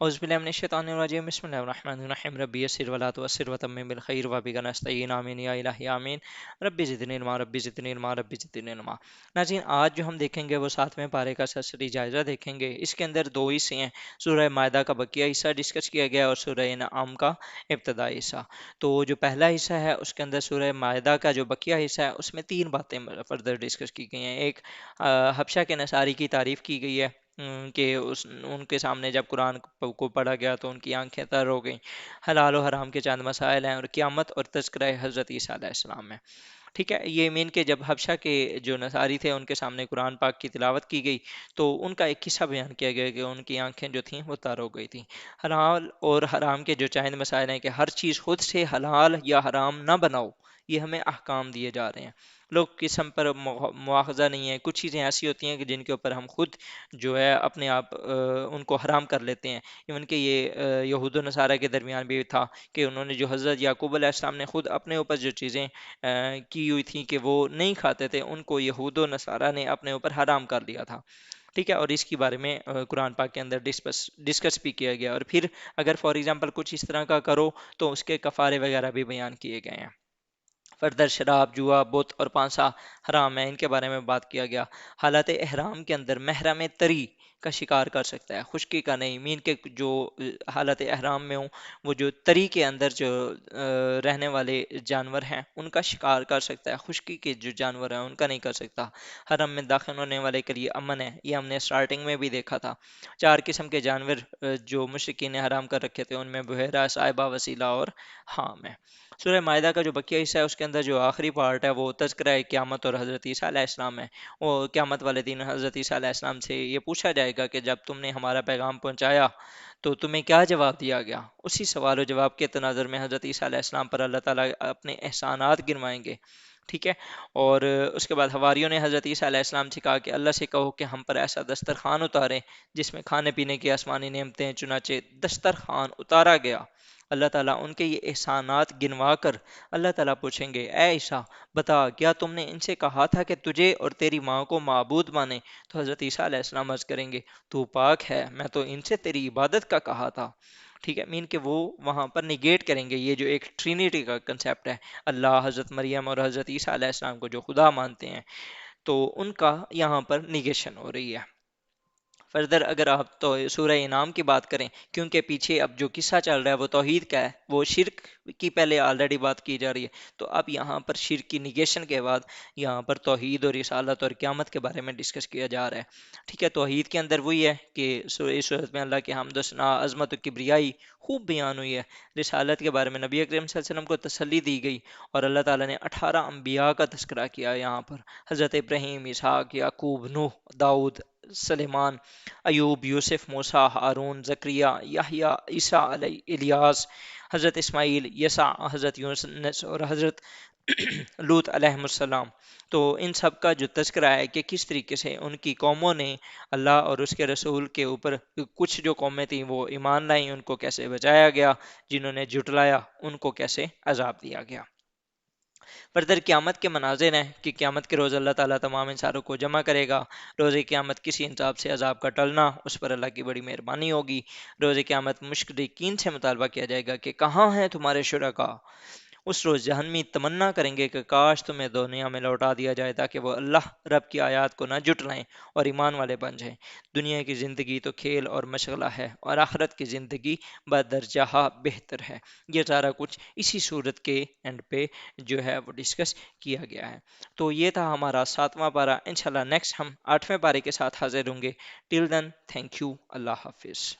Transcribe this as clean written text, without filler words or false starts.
औज़ु बिल्लाहि मिनश शैतानिर रजीम बिस्मिल्लाहिर रहमानिर रहीम रब्बी यस्सिर वला तुअस्सिर वतम्मिम बिल खैर व बिका नस्तईन आमीन या इलाही आमीन रब्बी ज़िदनी इल्मा रब्बी ज़िदनी इल्मा रब्बी ज़िदनी इल्मा। नाज़रीन, आज जो हम देखेंगे वो 7वें पारे का सरसरी जायज़ा देखेंगे। इसके अंदर दो हिस्से हैं। सूरह मायदा का बकिया हिस्सा डिस्कस किया गया और सूरह इनआम का इब्तदाई हिस्सा। तो जो पहला हिस्सा है उसके अंदर सूरह मायदा का जो बकिया हिस्सा है उसमें तीन बातें फर्दर डिस्कस की गई हैं। एक, हबशा के नसारी की तारीफ़ की गई है कि उस उनके सामने जब कुरान को पढ़ा गया तो उनकी आंखें तर हो गईं। हलाल और हराम के चंद मसाइल हैं और क़यामत और तज़किरा हज़रत ईसा अलैहिस्सलाम है। ठीक है, ये मीन के जब हबशा के जो नसारी थे उनके सामने कुरान पाक की तिलावत की गई तो उनका एक किस्सा बयान किया गया कि उनकी आंखें जो थीं वो तर हो गई थीं। हलाल और हराम के जो चंद मसाइल हैं कि हर चीज़ खुद से हलाल या हराम ना बनाओ, ये हमें अहकाम दिए जा रहे हैं। लोग किस्म पर मुआखजा नहीं है। कुछ चीज़ें ऐसी होती हैं कि जिनके ऊपर हम खुद जो है अपने आप उनको हराम कर लेते हैं। इवन कि ये यहूद और नसारा के दरमियान भी था कि उन्होंने जो हज़रत याकूब अलैहिस्सलाम ने खुद अपने ऊपर जो चीज़ें की हुई थी कि वो नहीं खाते थे, उनको यहूद और नसारा ने अपने ऊपर हराम कर लिया था। ठीक है, और इसके बारे में कुरान पाक के अंदर डिस्कस भी किया गया। और फिर अगर फॉर एग्जांपल कुछ इस तरह का करो तो उसके कफ़ारे वगैरह भी बयान किए गए हैं। फर्दर शराब, जुआ, बुत और पांसा हराम है, इनके बारे में बात किया गया। हालत एहराम के अंदर महरम तरी का शिकार कर सकता है, खुश्की का नहीं। मीन के जो हालत एहराम में हो वो जो तरी के अंदर जो रहने वाले जानवर हैं उनका शिकार कर सकता है, खुश्की के जो जानवर हैं उनका नहीं कर सकता। हरम में दाखिल होने वाले के लिए अमन है, ये हमने स्टार्टिंग में भी देखा था। चार किस्म के जानवर जो मुशरिकीन ने हराम कर रखे थे उनमें बहेरा, साहिबा, वसीला और हाम है। सूरह मायदा का जो बकिया हिस्सा है उसके अंदर जो आखिरी पार्ट है वो तज़किरा क़यामत और हज़रत ईसा अलैहिस्सलाम है। वो क़यामत वाले दिन हज़रत ईसा अलैहिस्सलाम से ये पूछा जाएगा कि जब तुमने हमारा पैगाम पहुंचाया तो तुम्हें क्या जवाब दिया गया। उसी सवाल और जवाब के तनाज़ुर में हज़रत ईसा अलैहिस्सलाम पर अल्लाह ताला अपने एहसानात गिनवाएंगे। ठीक है, और उसके बाद हवारियों ने हज़रत ईसा अलैहिस्सलाम से कहा कि अल्लाह से कहो कि हम पर ऐसा दस्तरखान उतारे जिसमें खाने पीने की आसमानी नेमतें। चुनाचे दस्तरखान उतारा गया। अल्लाह ताला उनके ये एहसानात गिनवा कर अल्लाह ताला पूछेंगे, ए ईसा बता, क्या तुमने इनसे कहा था कि तुझे और तेरी माँ को माबूद माने। तो हज़रत ईसा अलैहिस्सलाम अर्ज़ करेंगे, तू पाक है, मैं तो इनसे तेरी इबादत का कहा था। ठीक है, मीन के वो वहाँ पर निगेट करेंगे ये जो एक ट्रिनिटी का कंसेप्ट है, अल्लाह, हज़रत मरियम और हज़रत ईसा अलैहिस्सलाम को जो खुदा मानते हैं, तो उनका यहाँ पर निगेशन हो रही है। फर्दर अगर आप तो सूरह इनाम की बात करें, क्योंकि पीछे अब जो किस्सा चल रहा है वो तौहीद का है, वो शिरक की पहले ऑलरेडी बात की जा रही है। तो अब यहाँ पर शिरक की निगेशन के बाद यहाँ पर तौहीद और रिसालत और क़यामत के बारे में डिस्कस किया जा रहा है। ठीक है, तौहीद के अंदर वही है कि इस सूरत में अल्लाह के हमद सना, अज़मत और किब्रियाई खूब बयान हुई है। रिसालत के बारे में नबी अकरम सल्लल्लाहु अलैहि वसल्लम को तसल्ली दी गई और अल्लाह ताला ने 18 अम्बिया का तस्करा किया यहाँ पर। हज़रत इब्राहीम, इसहाक, याकूब, नूह, दाऊद, सलेमान, अयूब, यूसुफ, मूसा, हारून, जकरिया, याहिया, ईसा, इलियास, हज़रत इस्माइल, यसा, हज़रत यूनुस और हज़रत लूत अलैहिस्सलाम। तो इन सब का जो तज़किरा है कि किस तरीके से उनकी कौमों ने अल्लाह और उसके रसूल के ऊपर, कुछ जो कौमें थीं वो ईमान लाई, उनको कैसे बचाया गया, जिन्होंने जुटलाया उनको कैसे अजाब दिया गया। फर्दर क़यामत के मनाज़िर हैं कि क़यामत के रोज़ अल्लाह ताला तमाम इंसानों को जमा करेगा। रोज़े क़यामत किसी हिसाब से अज़ाब का टलना उस पर अल्लाह की बड़ी मेहरबानी होगी। रोज़े क़यामत मुशरिकीन से मुतालबा किया जाएगा कि कहाँ हैं तुम्हारे शुरका। उस रोज़ जहन्नमी तमन्ना करेंगे कि काश तुम्हें दुनिया में लौटा दिया जाए ताकि वो अल्लाह रब की आयत को ना जुटलाएं और ईमान वाले बन जाएं। दुनिया की ज़िंदगी तो खेल और मशगला है और आखिरत की ज़िंदगी बदरजहा बेहतर है। ये सारा कुछ इसी सूरत के एंड पे जो है वो डिस्कस किया गया है। तो ये था हमारा 7वां पारा। इंशाल्लाह नेक्स्ट हम 8वें पारे के साथ हाजिर होंगे। टिल देन, थैंक यू, अल्लाह हाफिज़।